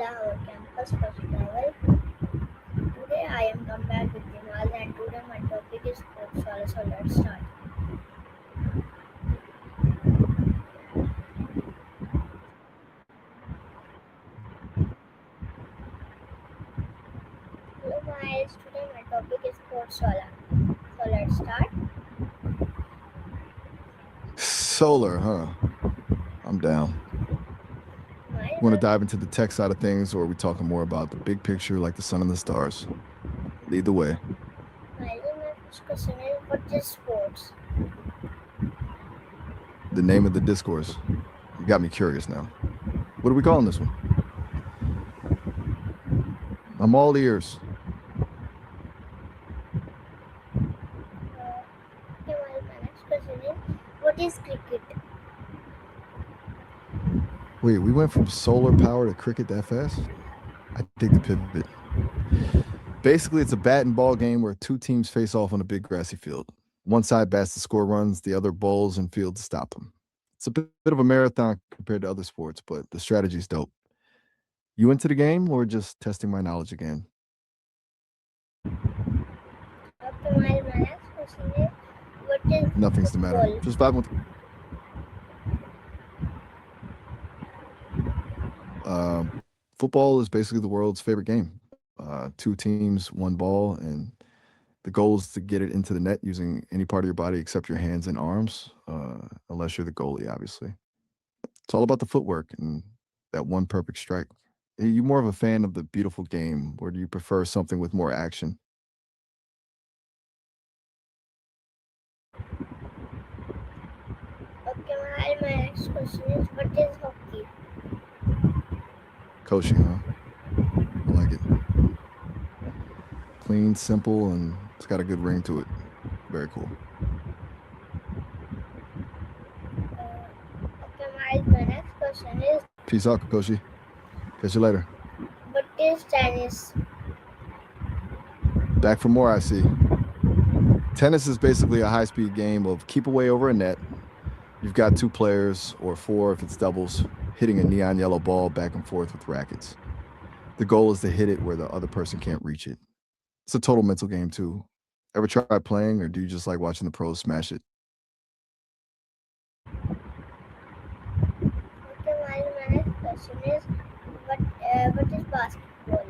our campus first travel. Today I am come back with Dinal and today my topic is SportsWala, so let's start. Hello guys, today my topic is SportsWala. So let's start. Solar, huh? I'm down. My You want to dive into the tech side of things, or are we talking more about the big picture like the sun and the stars? Lead the way. my first question is what is sports? The name of the discourse. You got me curious now. What are we calling this one? I'm all ears. My next question is what is cricket? Wait, we went from solar power to cricket that fast? I dig the pivot. Basically, it's a bat and ball game where two teams face off on a big grassy field. One side bats to score runs, the other bowls and field to stop them. It's a bit of a marathon compared to other sports, but the strategy's dope. You into the game or just testing my knowledge again? My next question is what is Nothing's the matter. football? Just vibing with. Football is basically the world's favorite game. Two teams, one ball, and the goal is to get it into the net using any part of your body except your hands and arms, unless you're the goalie, obviously. It's all about the footwork and that one perfect strike. Are you more of a fan of the beautiful game, or do you prefer something with more action? My next question is what is hockey? Coaching, huh? I like it. Clean, simple, and it's got a good ring to it. Very cool. My next question is Peace out, Kokoshi. Catch you later. what is tennis? Back for more, I see. Tennis is basically a high-speed game of keep away over a net. You've got two players, or four if it's doubles, hitting a neon yellow ball back and forth with rackets. The goal is to hit it where the other person can't reach it. It's a total mental game, too. Ever try playing, or do you just like watching the pros smash it? My next question is what is basketball?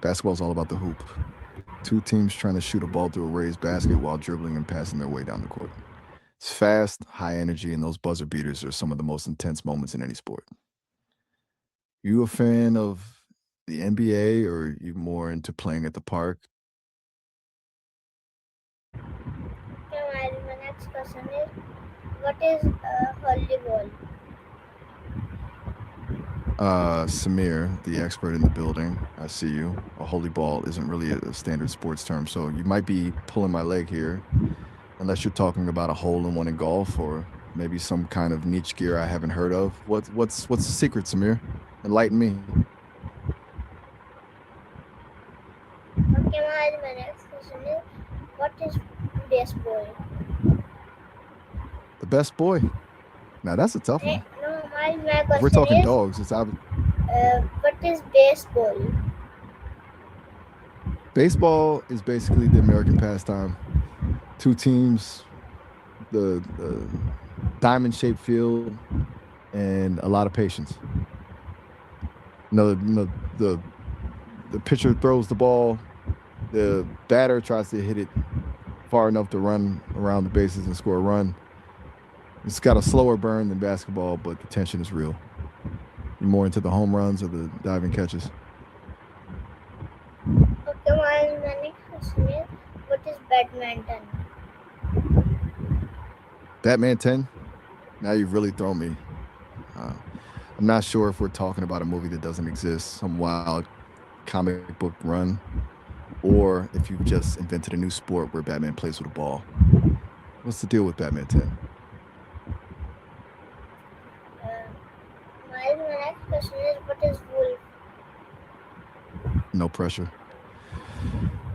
Basketball's all about the hoop. Two teams trying to shoot a ball through a raised basket while dribbling and passing their way down the court. It's fast, high energy, and those buzzer beaters are some of the most intense moments in any sport. You a fan of the NBA, or are you more into playing at the park? My next question is what is volleyball? Samir, the expert in the building, I see you. A holy ball isn't really a standard sports term, so you might be pulling my leg here, unless you're talking about a hole in one in golf or maybe some kind of niche gear I haven't heard of. What's the secret, Samir? Enlighten me. My next question is what is baseball? The best boy. Now that's a tough one. No, my If we're question talking is dogs, it's what is baseball? baseball is basically the American pastime. Two teams, the diamond-shaped field, and a lot of patience. The pitcher throws the ball. The batter tries to hit it far enough to run around the bases and score a run. It's got a slower burn than basketball, but the tension is real. You're more into the home runs or the diving catches. My next question is what is badminton? Batman 10? Now you've really thrown me. I'm not sure if we're talking about a movie that doesn't exist, some wild comic book run, or if you've just invented a new sport where Batman plays with a ball. What's the deal with Batman 10? My next question is what is wolf? No pressure.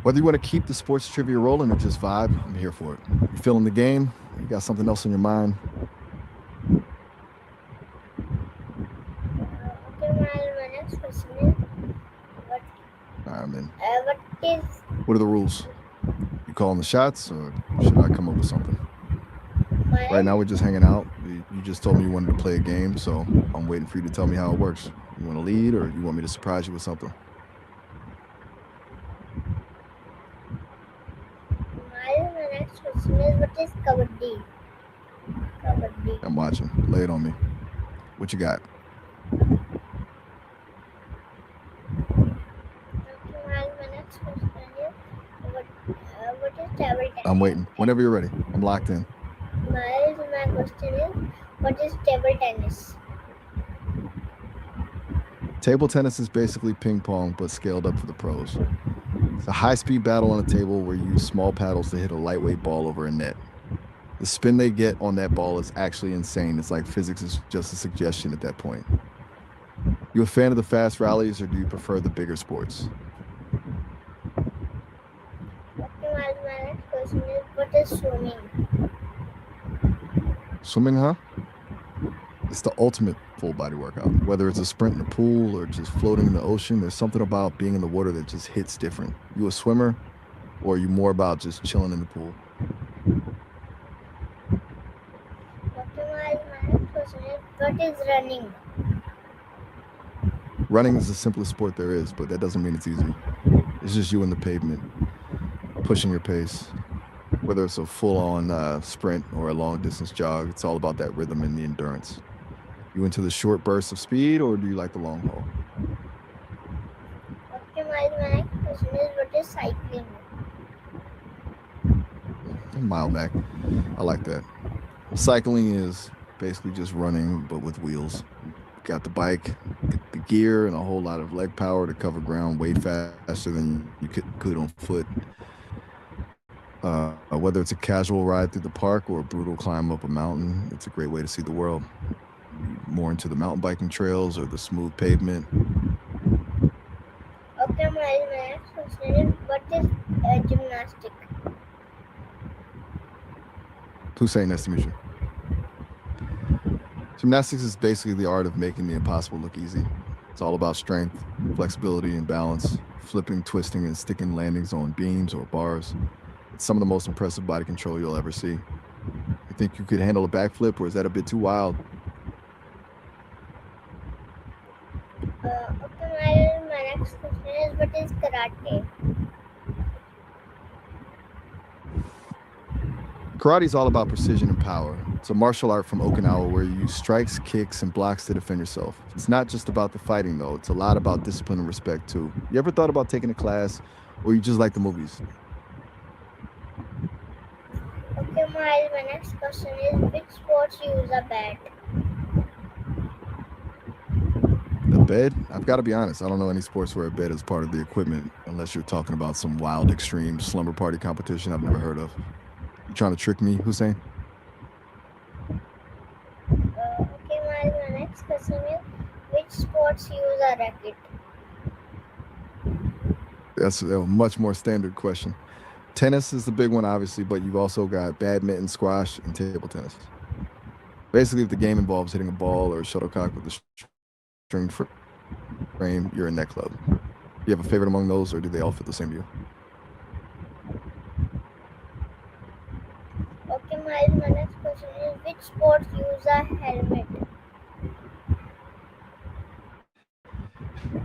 Whether you want to keep the sports trivia rolling or just vibe, I'm here for it. You feeling the game? You got something else on your mind? What are the rules? You calling the shots, or should I come up with something? Right now, Miles, we're just hanging out. You just told me you wanted to play a game, so I'm waiting for you to tell me how it works. You want to lead, or you want me to surprise you with something? Miles, my next question is what is kabaddi? Kabaddi. I'm watching. Lay it on me. What you got? Okay, Miles, my next question is what is table I'm tennis? waiting. Whenever you're ready. I'm locked in. Miles, my question is what is table tennis? Table tennis is basically ping pong, but scaled up for the pros. It's a high speed battle on a table where you use small paddles to hit a lightweight ball over a net. The spin they get on that ball is actually insane. It's like physics is just a suggestion at that point. You a fan of the fast rallies, or do you prefer the bigger sports? Okay, Miles, my next question is what is swimming? Swimming, huh? It's the ultimate full body workout. Whether it's a sprint in the pool or just floating in the ocean, there's something about being in the water that just hits different. You a swimmer, or are you more about just chilling in the pool? Okay, Miles, my next question is what is running? Running is the simplest sport there is, but that doesn't mean it's easy. It's just you in the pavement, pushing your pace. Whether it's a full-on sprint or a long-distance jog, it's all about that rhythm and the endurance. You into the short bursts of speed, or do you like the long haul? Okay, Miles, my next question is what is cycling? Mile back. I like that. Cycling is basically just running, but with wheels. Got the bike, the gear, and a whole lot of leg power to cover ground way faster than you could on foot. Whether it's a casual ride through the park or a brutal climb up a mountain, it's a great way to see the world. More into the mountain biking trails or the smooth pavement. Okay, my next question is what is gymnastic? Hussein, nice to meet you. Gymnastics is basically the art of making the impossible look easy. It's all about strength, flexibility, and balance, flipping, twisting, and sticking landings on beams or bars. It's some of the most impressive body control you'll ever see. You think you could handle a backflip, or is that a bit too wild? Okay, my next question is what is karate? Karate is all about precision and power. It's a martial art from Okinawa where you use strikes, kicks, and blocks to defend yourself. It's not just about the fighting, though. It's a lot about discipline and respect, too. You ever thought about taking a class, or you just like the movies? Okay, my next question is which sports use a bat? A bed? I've got to be honest. I don't know any sports where a bed is part of the equipment, unless you're talking about some wild, extreme slumber party competition I've never heard of. You trying to trick me, Hussein? Okay, my next question is which sports use a racket? That's a much more standard question. Tennis is the big one, obviously, but you've also got badminton, squash, and table tennis. Basically, if the game involves hitting a ball or a shuttlecock with a string frame, you're in that club. You have a favorite among those, or do they all fit the same to you? Okay, my next question is which sports use a helmet?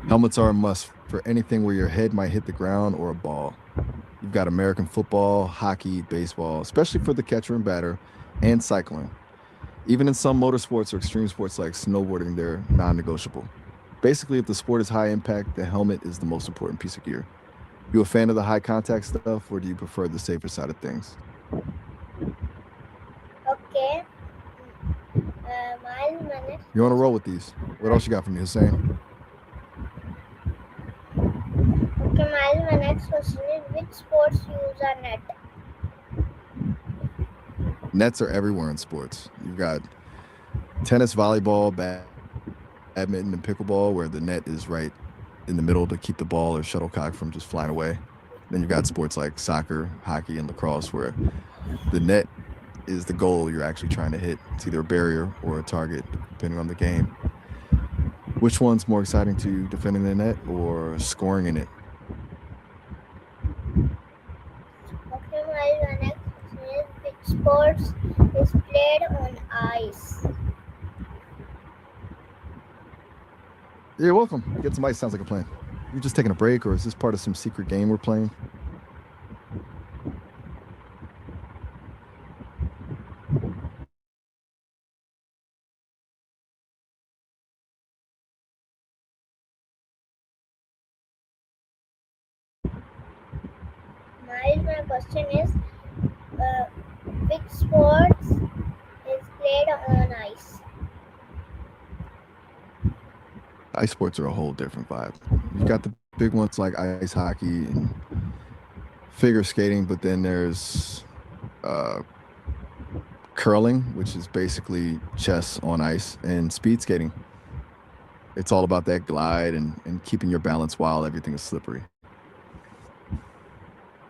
Helmets are a must for anything where your head might hit the ground or a ball. You've got American football, hockey, baseball, especially for the catcher and batter, and cycling. Even in some motorsports or extreme sports like snowboarding, they're non-negotiable. Basically, if the sport is high impact, the helmet is the most important piece of gear. You a fan of the high contact stuff, or do you prefer the safer side of things? Okay, my next You're on a roll with these. What else you got for me, Hussein? Okay, my next question is which sports use a net? Nets are everywhere in sports. You've got tennis, volleyball, badminton, and pickleball, where the net is right in the middle to keep the ball or shuttlecock from just flying away. Then you've got sports like soccer, hockey, and lacrosse, where the net is the goal you're actually trying to hit. It's either a barrier or a target, depending on the game. Which one's more exciting to you, defending the net or scoring in it? sports is played on ice? You're welcome. Get some ice. Sounds like a plan. You just taking a break, or is this part of some secret game we're playing? My question is, uh, which sports is played on ice? Ice sports are a whole different vibe. You've got the big ones like ice hockey and figure skating, but then there's uh, curling, which is basically chess on ice, and speed skating. It's all about that glide and keeping your balance while everything is slippery.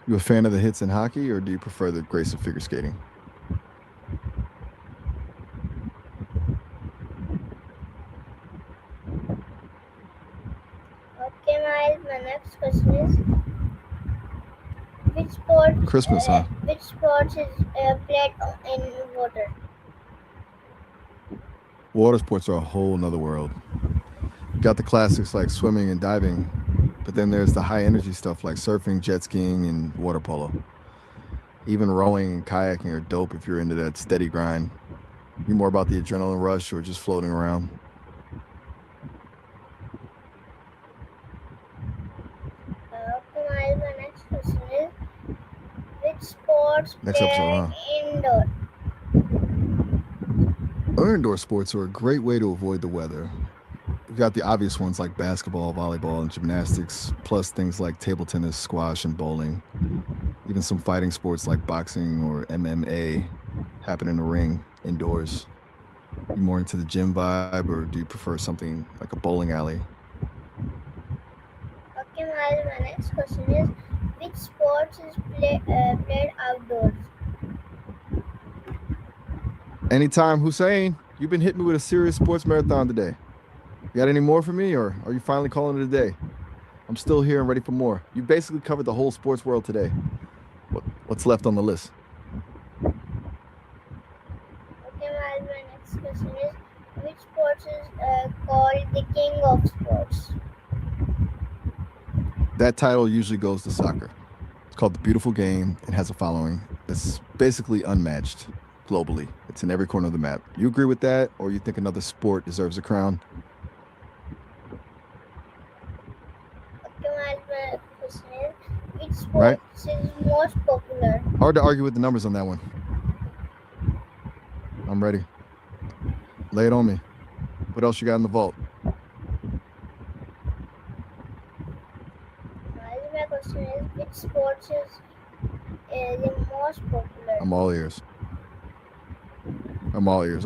You a fan of the hits in hockey, or do you prefer the grace of figure skating? Okay, my next question is, which sport Christmas, huh? which sports is played in water? Water sports are a whole nother world. You got the classics like swimming and diving, but then there's the high energy stuff like surfing, jet skiing, and water polo. Even rowing and kayaking are dope if you're into that steady grind. You more about the adrenaline rush or just floating around? Okay, my next question is, which sports Next episode, played indoor? Indoor sports are a great way to avoid the weather. You've got the obvious ones like basketball, volleyball, and gymnastics, plus things like table tennis, squash, and bowling. Even some fighting sports like boxing or MMA happen in the ring indoors. You more into the gym vibe, or do you prefer something like a bowling alley? Okay, my next question is, which sports is played outdoors? Anytime, Hussein. You've been hitting me with a serious sports marathon today. You got any more for me, or are you finally calling it a day? I'm still here and ready for more. You basically covered the whole sports world today. What's left on the list? Okay, my next question is, which sports is called the king of sports? That title usually goes to soccer. It's called The Beautiful Game and has a following that's basically unmatched globally. It's in every corner of the map. You agree with that, or you think another sport deserves a crown? Okay, my question is, which Right? sports is most popular? Hard to argue with the numbers on that one. I'm ready. Lay it on me. What else you got in the vault? My question is, which sports is the most popular? I'm all ears. I'm all ears.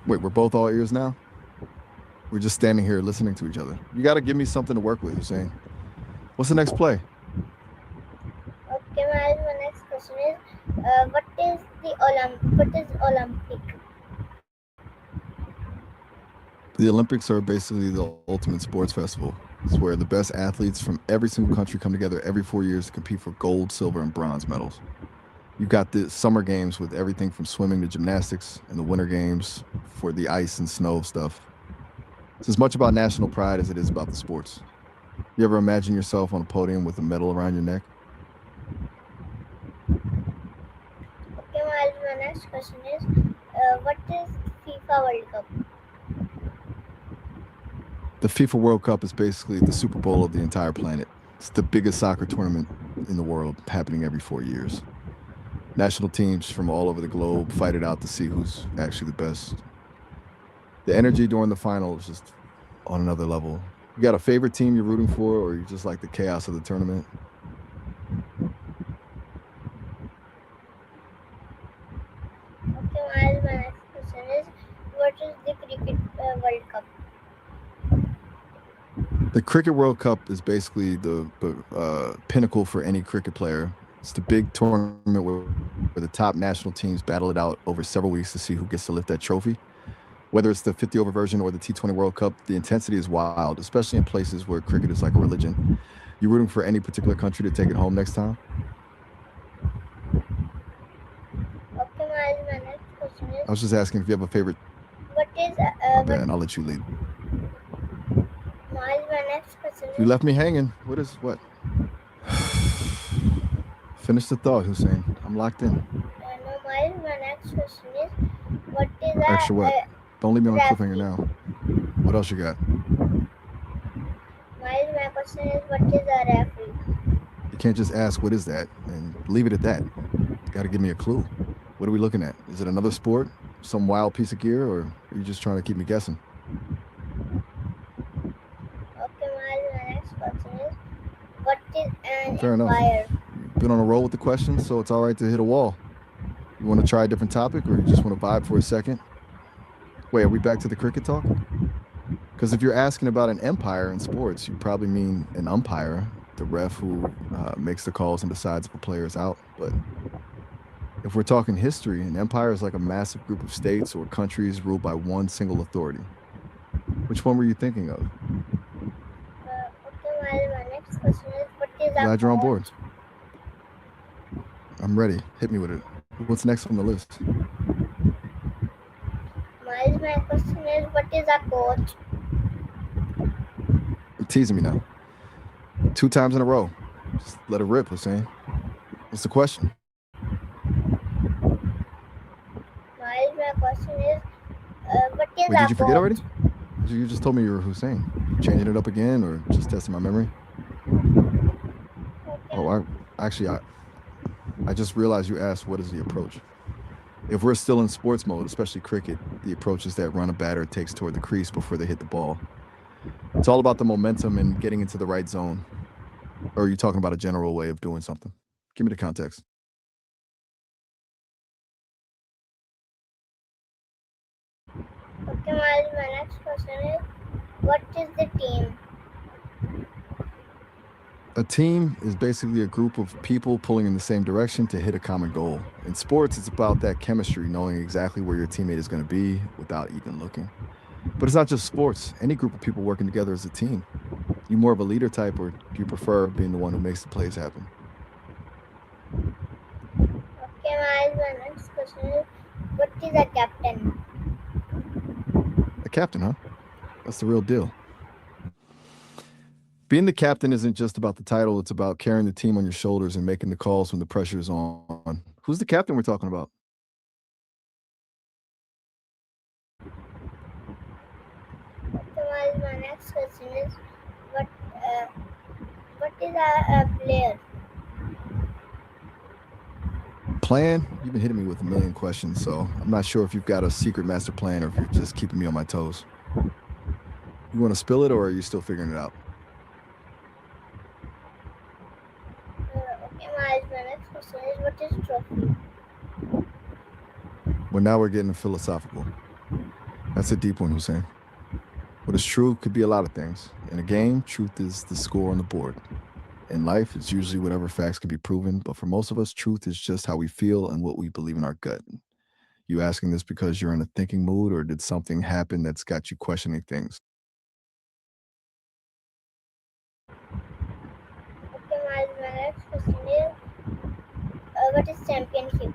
Wait, we're both all ears now? We're just standing here listening to each other. You got to give me something to work with, Hussein. What's the next play? Okay, my next question is, what is Olympic? The Olympics are basically the ultimate sports festival. It's where the best athletes from every single country come together every 4 years to compete for gold, silver, and bronze medals. You've got the summer games with everything from swimming to gymnastics, and the winter games for the ice and snow stuff. It's as much about national pride as it is about the sports. You ever imagine yourself on a podium with a medal around your neck? Okay, my next question is, what is FIFA World Cup? The FIFA World Cup is basically the Super Bowl of the entire planet. It's the biggest soccer tournament in the world, happening every 4 years. National teams from all over the globe fight it out to see who's actually the best. The energy during the final is just on another level. You got a favorite team you're rooting for, or you just like the chaos of the tournament? Okay, my next question is, what is the Cricket World Cup? The Cricket World Cup is basically the pinnacle for any cricket player. It's the big tournament where the top national teams battle it out over several weeks to see who gets to lift that trophy. Whether it's the 50-over version or the T20 World Cup, the intensity is wild, especially in places where cricket is like a religion. You rooting for any particular country to take it home next time? Okay, I was just asking if you have a favorite. what is My what? bad. I'll let you lead. My next question You is left me hanging. What is what? Finish the thought, Hussein. I'm locked in. no. My next question is what is Extra what? Don't leave me on a cliffhanger referee? now. What else you got? My question is what is a referee? You can't just ask what is that and leave it at that. You got to give me a clue. What are we looking at? Is it another sport? Some wild piece of gear, or are you just trying to keep me guessing? Okay, my next question is what is an Fair enough. empire? You've been on a roll with the questions, so it's all right to hit a wall. You want to try a different topic, or you just want to vibe for a second? Wait, are we back to the cricket talk? Because if you're asking about an empire in sports, you probably mean an umpire, the ref who makes the calls and decides if a player is out. But if we're talking history, an empire is like a massive group of states or countries ruled by one single authority. Which one were you thinking of? Okay, my next question is what is a Glad you're on board. coach? I'm ready. Hit me with it. What's next on the list? My question is what is a coach? You're teasing me now. 2 times in a row. Just let it rip, Hussein. What's the question? My question is what is Wait, a did you forget coach? already? You just told me you were Hussein. You changing it up again, or just testing my memory? Oh, I just realized you asked what is the approach. If we're still in sports mode, especially cricket, the approach is that run a batter takes toward the crease before they hit the ball. It's all about the momentum and getting into the right zone. Or are you talking about a general way of doing something? Give me the context. Okay, my next question is what is the team? A team is basically a group of people pulling in the same direction to hit a common goal. In sports, it's about that chemistry, knowing exactly where your teammate is going to be without even looking. But it's not just sports. Any group of people working together as a team. You more of a leader type, or do you prefer being the one who makes the plays happen? Okay, my next question is what is a captain? A captain, huh? That's the real deal. Being the captain isn't just about the title, it's about carrying the team on your shoulders and making the calls when the pressure is on. Who's the captain we're talking about? Okay, my next question is what uh, what is a player? Plan? You've been hitting me with a million questions, so I'm not sure if you've got a secret master plan or if you're just keeping me on my toes. You want to spill it, or are you still figuring it out? Okay, my next question is what is trophy? Well, now we're getting philosophical. That's a deep one, Hussein. What is true could be a lot of things. In a game, truth is the score on the board. In life, it's usually whatever facts can be proven, but for most of us, truth is just how we feel and what we believe in our gut. You asking this because you're in a thinking mood, or did something happen that's got you questioning things? Okay, my next question is what is championship?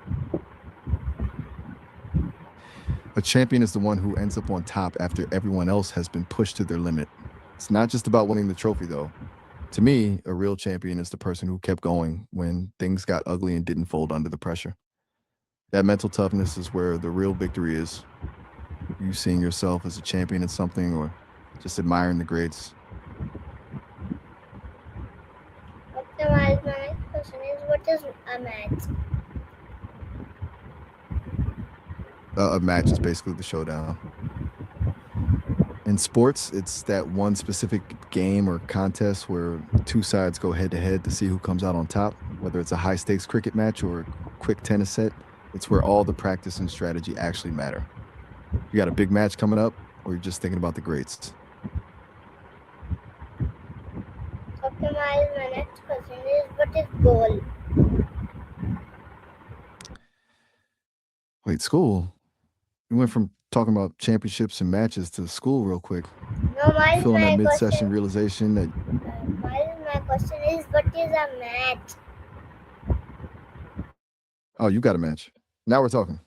A champion is the one who ends up on top after everyone else has been pushed to their limit. It's not just about winning the trophy, though. To me, a real champion is the person who kept going when things got ugly and didn't fold under the pressure. That mental toughness is where the real victory is. You seeing yourself as a champion in something, or just admiring the greats. Okay, my next question is what is a match? A match is basically the showdown. In sports, it's that one specific game or contest where 2 sides go head to head to see who comes out on top. Whether it's a high stakes cricket match or a quick tennis set, it's where all the practice and strategy actually matter. You got a big match coming up, or you're just thinking about the greats? Okay, my next question is what is goal? Wait, school? We went from talking about championships and matches to school real quick. No, You feeling that my mid-session question. realization that My question is what is a match? oh, you got a match. Now we're talking.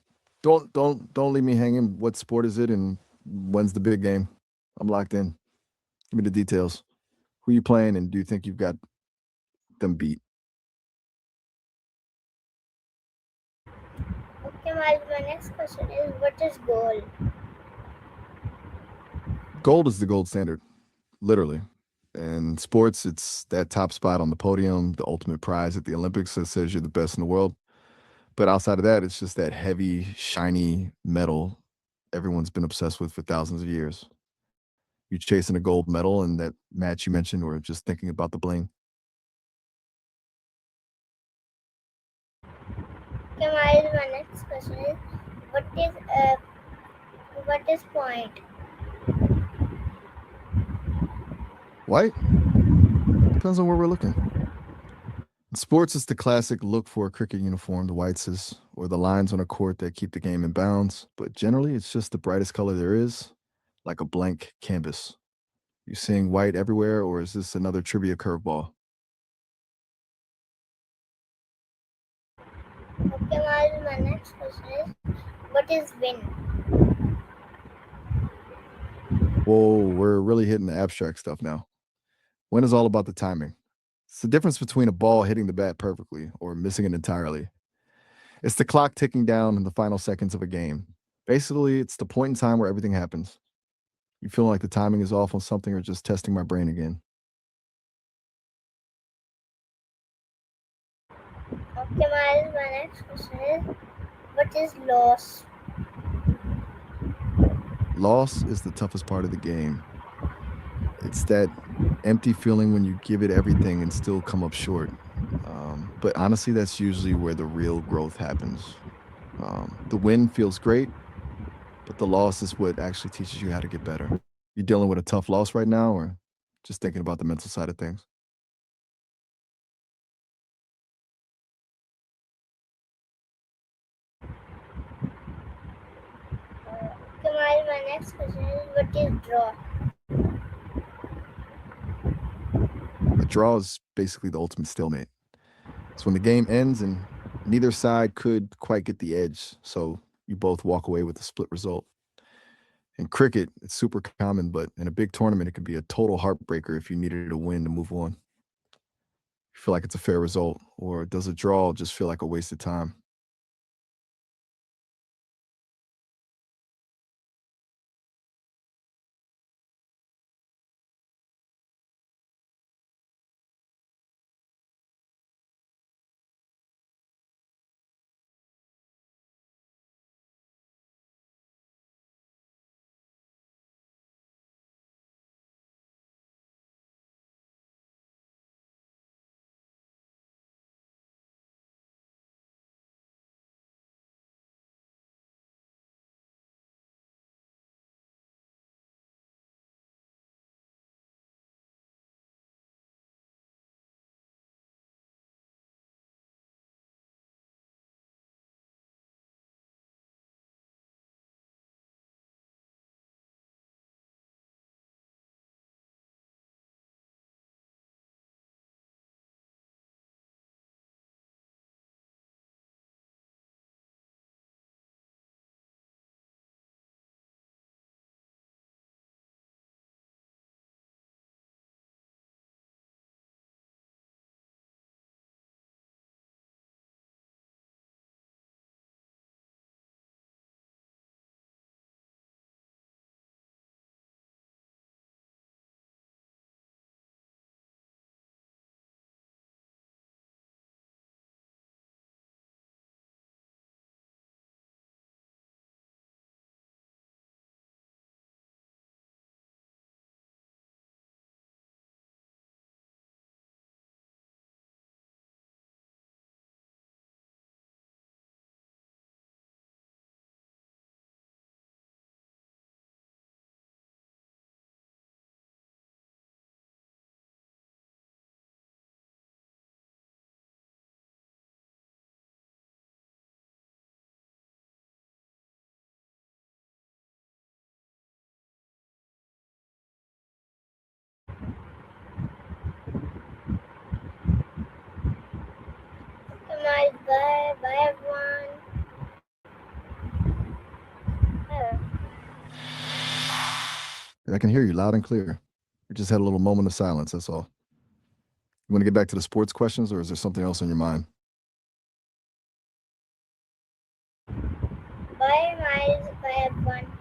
Don't leave me hanging. What sport is it, and when's the big game? I'm locked in. Give me the details. Who you playing, and do you think you've got them beat? Okay, Miles, my next question is what is goal? Gold is the gold standard, literally. In sports, it's that top spot on the podium, the ultimate prize at the Olympics that says you're the best in the world. But outside of that, it's just that heavy, shiny metal everyone's been obsessed with for thousands of years. You chasing a gold medal in that match you mentioned, or just thinking about the bling. Okay, Miles, my next question is what is uh, what is point? White? Depends on where we're looking. In sports, it's the classic look for a cricket uniform, the whites is, or the lines on a court that keep the game in bounds. But generally, it's just the brightest color there is, like a blank canvas. You seeing white everywhere, or is this another trivia curveball? Okay, Miles, my next question is what is win? Whoa, we're really hitting the abstract stuff now. When is all about the timing? It's the difference between a ball hitting the bat perfectly or missing it entirely. It's the clock ticking down in the final seconds of a game. Basically, it's the point in time where everything happens. You feeling like the timing is off on something or just testing my brain again? Okay, Miles, my next question is what is loss? Loss is the toughest part of the game. It's that empty feeling when you give it everything and still come up short. But honestly, that's usually where the real growth happens. The win feels great, but the loss is what actually teaches you how to get better. You dealing with a tough loss right now, or just thinking about the mental side of things? Okay, Miles, my next question is what is draw? A draw is basically the ultimate stalemate. It's when the game ends and neither side could quite get the edge, so you both walk away with a split result. In cricket, it's super common, but in a big tournament, it can be a total heartbreaker if you needed a win to move on. You feel like it's a fair result, or does a draw just feel like a wasted time? Okay, Miles, bye, bye everyone. I can hear you loud and clear. We just had a little moment of silence, that's all. You want to get back to the sports questions, or is there something else on your mind? By miles by one